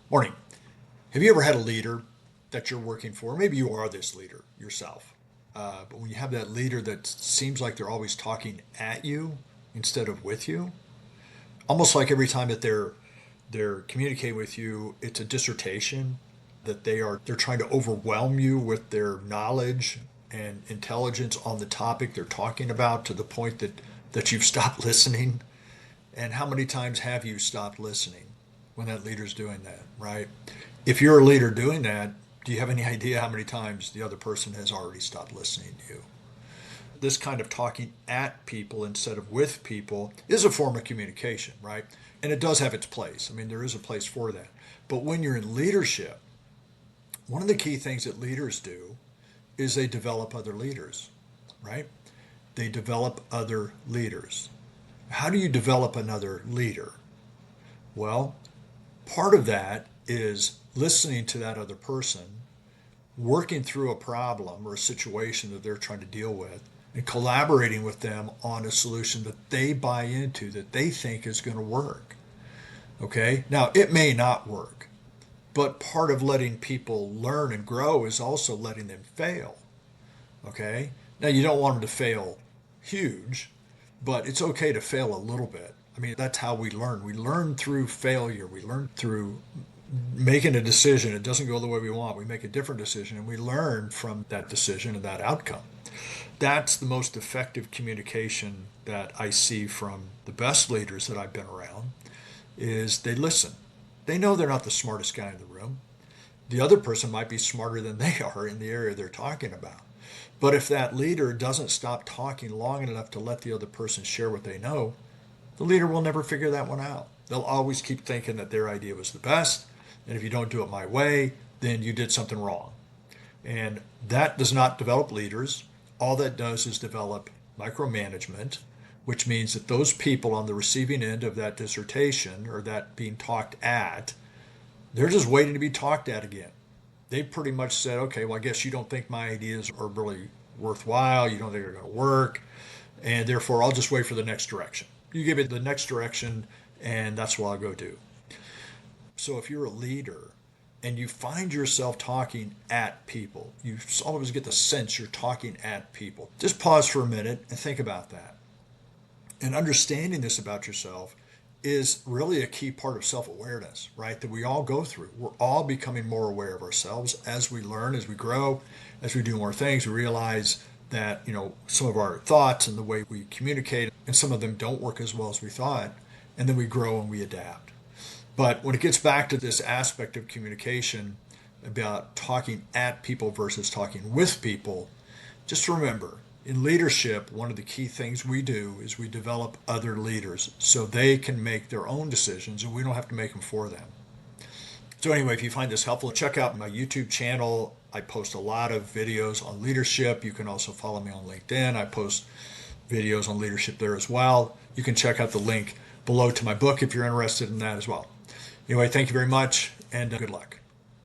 Morning. Have you ever had a leader that you're working for? Maybe you are this leader yourself. But when you have that leader that seems like they're always talking at you instead of with you, almost like every time that they're communicating with you, it's a dissertation that they're trying to overwhelm you with their knowledge and intelligence on the topic they're talking about to the point that you've stopped listening. And how many times have you stopped listening when that leader's doing that, right? If you're a leader doing that, do you have any idea how many times the other person has already stopped listening to you? This kind of talking at people instead of with people is a form of communication, right? And it does have its place. I mean, there is a place for that. But when you're in leadership, one of the key things that leaders do is they develop other leaders, right? They develop other leaders. How do you develop another leader? Well, part of that is listening to that other person, working through a problem or a situation that they're trying to deal with, and collaborating with them on a solution that they buy into, that they think is going to work. Okay? Now, it may not work, but part of letting people learn and grow is also letting them fail. Okay? Now, you don't want them to fail huge, but it's okay to fail a little bit. I mean, that's how we learn. We learn through failure. We learn through making a decision. It doesn't go the way we want. We make a different decision and we learn from that decision and that outcome. That's the most effective communication that I see from the best leaders that I've been around is they listen. They know they're not the smartest guy in the room. The other person might be smarter than they are in the area they're talking about. But if that leader doesn't stop talking long enough to let the other person share what they know, the leader will never figure that one out. They'll always keep thinking that their idea was the best. And if you don't do it my way, then you did something wrong. And that does not develop leaders. All that does is develop micromanagement, which means that those people on the receiving end of that dissertation or that being talked at, they're just waiting to be talked at again. They pretty much said, okay, well, I guess you don't think my ideas are really worthwhile. You don't think they're going to work. And therefore, I'll just wait for the next direction. You give it the next direction, and that's what I'll go do. So if you're a leader and you find yourself talking at people, you always get the sense you're talking at people. Just pause for a minute and think about that. And understanding this about yourself is really a key part of self-awareness, right? That we all go through. We're all becoming more aware of ourselves as we learn, as we grow, as we do more things. We realize that, some of our thoughts and the way we communicate, and some of them don't work as well as we thought. And then we grow and we adapt. But when it gets back to this aspect of communication about talking at people versus talking with people, just remember, in leadership, one of the key things we do is we develop other leaders so they can make their own decisions and we don't have to make them for them. So anyway, if you find this helpful, check out my YouTube channel. I post a lot of videos on leadership. You can also follow me on LinkedIn. I post videos on leadership there as well. You can check out the link below to my book if you're interested in that as well. Anyway, thank you very much and good luck.